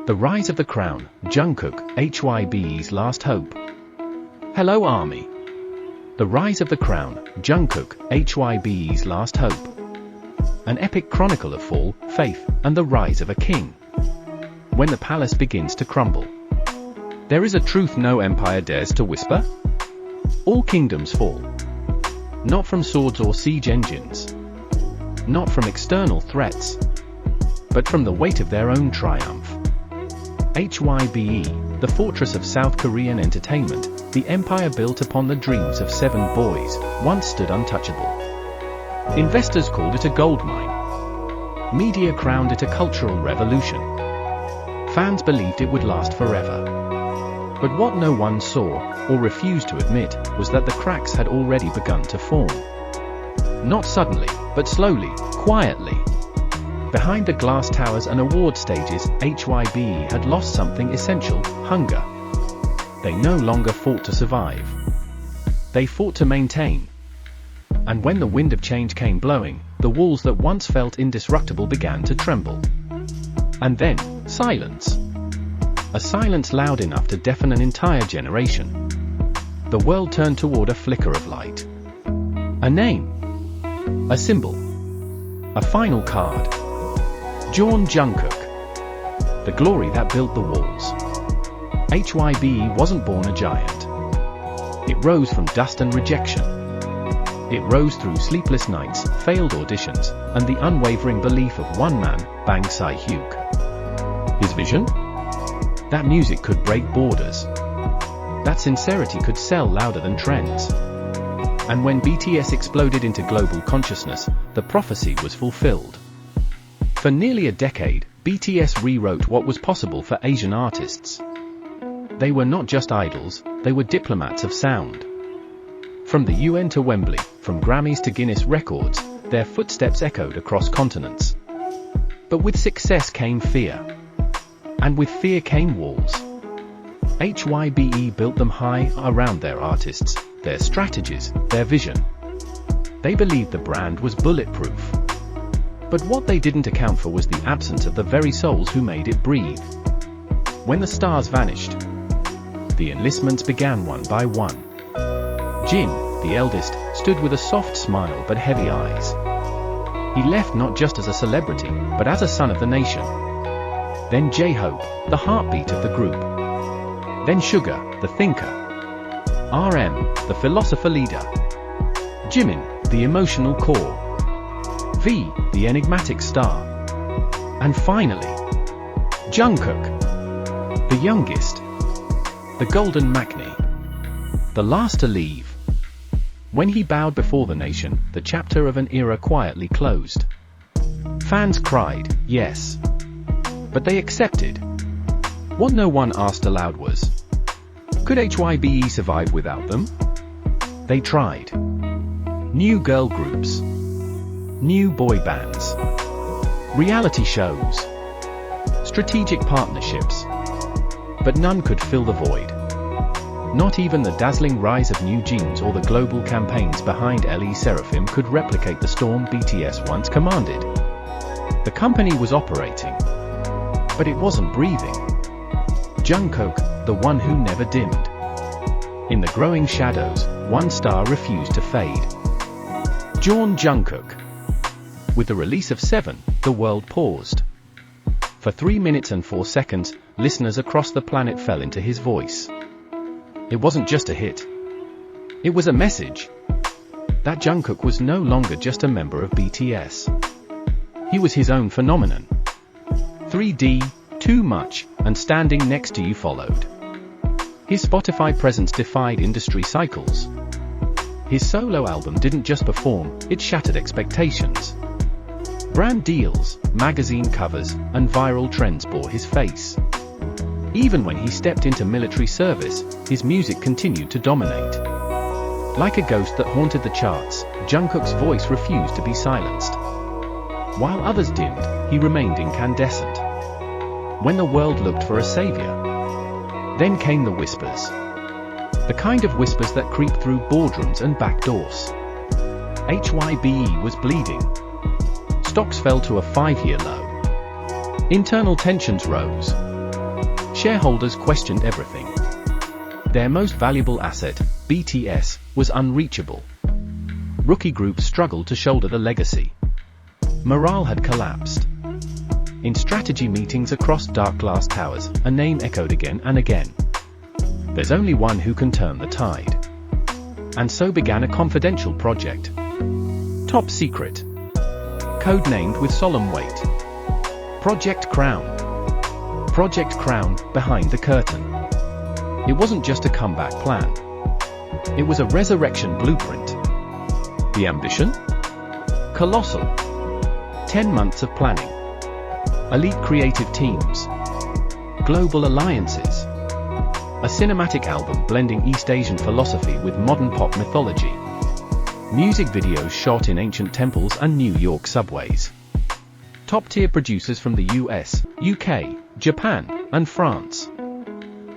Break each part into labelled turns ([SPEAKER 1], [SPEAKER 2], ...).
[SPEAKER 1] The Rise of the Crown, Jungkook, HYBE's Last Hope. Hello Army. The Rise of the Crown, Jungkook, HYBE's Last Hope. An epic chronicle of fall, faith, and the rise of a king. When the palace begins to crumble. There is a truth no empire dares to whisper. All kingdoms fall. Not from swords or siege engines. Not from external threats. But from the weight of their own triumph. HYBE, the fortress of South Korean entertainment, the empire built upon the dreams of 7 boys, once stood untouchable. Investors called it a goldmine. Media crowned it a cultural revolution. Fans believed it would last forever. But what no one saw, or refused to admit, was that the cracks had already begun to form. Not suddenly, but slowly, quietly. Behind the glass towers and award stages, HYBE had lost something essential: hunger. They no longer fought to survive. They fought to maintain. And when the wind of change came blowing, the walls that once felt indestructible began to tremble. And then, silence. A silence loud enough to deafen an entire generation. The world turned toward a flicker of light. A name. A symbol. A final card. Jeon Jungkook. The glory that built the walls. HYBE wasn't born a giant. It rose from dust and rejection. It rose through sleepless nights, failed auditions, and the unwavering belief of one man, Bang Si-hyuk. His vision? That music could break borders. That sincerity could sell louder than trends. And when BTS exploded into global consciousness, the prophecy was fulfilled. For nearly a decade, BTS rewrote what was possible for Asian artists. They were not just idols, they were diplomats of sound. From the UN to Wembley, from Grammys to Guinness Records, their footsteps echoed across continents. But with success came fear. And with fear came walls. HYBE built them high around their artists, their strategies, their vision. They believed the brand was bulletproof. But what they didn't account for was the absence of the very souls who made it breathe. When the stars vanished, the enlistments began one by one. Jin, the eldest, stood with a soft smile but heavy eyes. He left not just as a celebrity, but as a son of the nation. Then J-Hope, the heartbeat of the group. Then Sugar, the thinker. RM, the philosopher leader. Jimin, the emotional core. V, the enigmatic star. And finally, Jungkook, the youngest. The golden Maknae. The last to leave. When he bowed before the nation, the chapter of an era quietly closed. Fans cried, yes. But they accepted. What no one asked aloud was, could HYBE survive without them? They tried. New girl groups. New boy bands. Reality shows. Strategic partnerships. But none could fill the void. Not even the dazzling rise of New Jeans or the global campaigns behind LE Seraphim could replicate the storm BTS once commanded. The company was operating. But it wasn't breathing. Jungkook, the one who never dimmed. In the growing shadows, one star refused to fade. Jeon Jungkook. With the release of 7, the world paused. For 3 minutes and 4 seconds, listeners across the planet fell into his voice. It wasn't just a hit. It was a message. That Jungkook was no longer just a member of BTS. He was his own phenomenon. 3D, Too Much, and Standing Next to You followed. His Spotify presence defied industry cycles. His solo album didn't just perform, it shattered expectations. Brand deals, magazine covers, and viral trends bore his face. Even when he stepped into military service, his music continued to dominate. Like a ghost that haunted the charts, Jungkook's voice refused to be silenced. While others dimmed, he remained incandescent. When the world looked for a savior, then came the whispers. The kind of whispers that creep through boardrooms and back doors. HYBE was bleeding. Stocks fell to a 5-year low. Internal tensions rose. shareholders questioned everything. Their most valuable asset, BTS, was unreachable. Rookie groups struggled to shoulder the legacy. Morale had collapsed. In strategy meetings across dark glass towers, a name echoed again and again. There's only one who can turn the tide. And so began a confidential project. Top secret. Codenamed with solemn weight. Project Crown. Project Crown, behind the curtain. It wasn't just a comeback plan. It was a resurrection blueprint. The ambition? Colossal. 10 months of planning. Elite creative teams. Global alliances. A cinematic album blending East Asian philosophy with modern pop mythology. Music videos shot in ancient temples and New York subways. Top-tier producers from the US, UK, Japan, and France.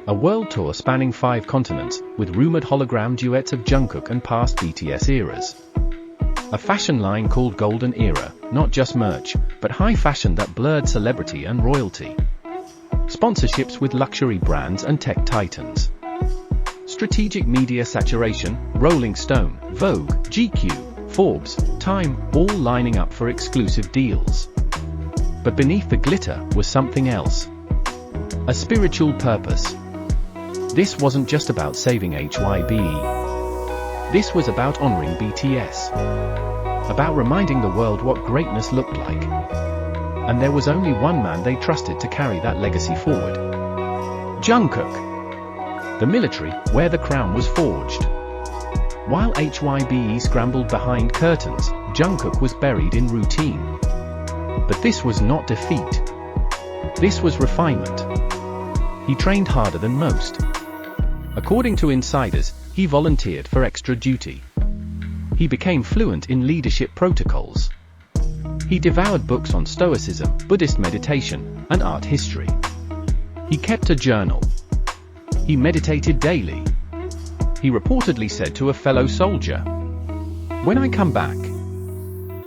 [SPEAKER 1] A world tour spanning 5 continents, with rumored hologram duets of Jungkook and past BTS eras. A fashion line called Golden Era, not just merch, but high fashion that blurred celebrity and royalty. Sponsorships with luxury brands and tech titans. Strategic media saturation, Rolling Stone, Vogue, GQ, Forbes, Time, all lining up for exclusive deals. But beneath the glitter was something else. A spiritual purpose. This wasn't just about saving HYBE. This was about honoring BTS. About reminding the world what greatness looked like. And there was only one man they trusted to carry that legacy forward. Jungkook. The military, where the crown was forged. While HYBE scrambled behind curtains, Jungkook was buried in routine. But this was not defeat. This was refinement. He trained harder than most. According to insiders, he volunteered for extra duty. He became fluent in leadership protocols. He devoured books on Stoicism, Buddhist meditation, and art history. He kept a journal. He meditated daily. He reportedly said to a fellow soldier, "When I come back,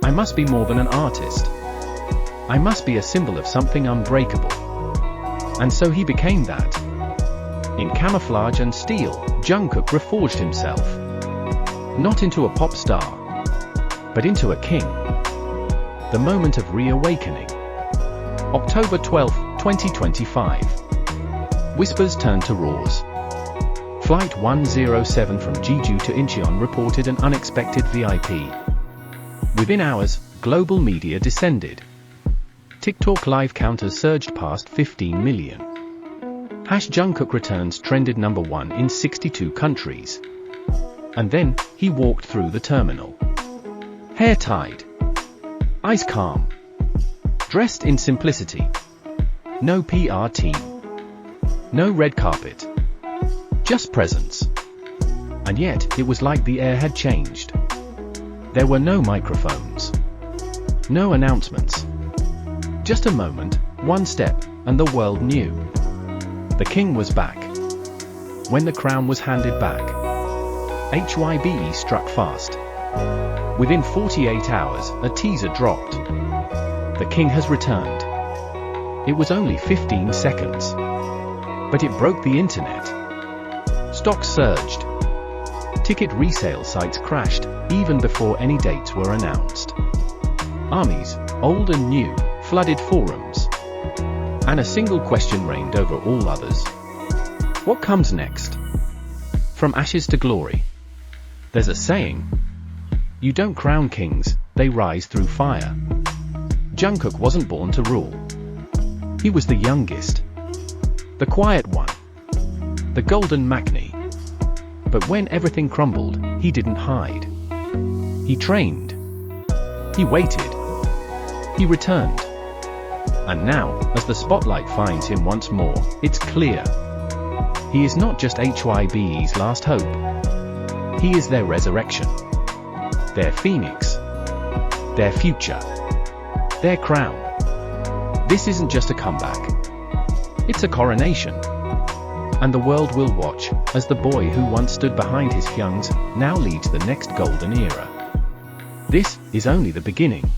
[SPEAKER 1] I must be more than an artist. I must be a symbol of something unbreakable." And so he became that. In camouflage and steel, Jungkook reforged himself. Not into a pop star, but into a king. The moment of reawakening. October 12, 2025. Whispers turned to roars. Flight 107 from Jeju to Incheon reported an unexpected VIP. Within hours, global media descended. TikTok live counters surged past 15 million. Jungkook returns trended #1 in 62 countries. And then, he walked through the terminal. Hair tied. Eyes calm. Dressed in simplicity. No PR team. No red carpet. Just presence. And yet, it was like the air had changed. There were no microphones. No announcements. Just a moment, one step, and the world knew. The king was back. When the crown was handed back, HYBE struck fast. Within 48 hours, a teaser dropped. The king has returned. It was only 15 seconds. But it broke the internet. Stocks surged. Ticket resale sites crashed, even before any dates were announced. Armies, old and new, flooded forums. And a single question reigned over all others. What comes next? From ashes to glory. There's a saying. You don't crown kings, they rise through fire. Jungkook wasn't born to rule. He was the youngest. The quiet one. The golden Maknae. But when everything crumbled, he didn't hide. He trained. He waited. He returned. And now, as the spotlight finds him once more, it's clear. He is not just HYBE's last hope. He is their resurrection. Their phoenix. Their future. Their crown. This isn't just a comeback. It's a coronation. And the world will watch, as the boy who once stood behind his hyungs, now leads the next golden era. This is only the beginning.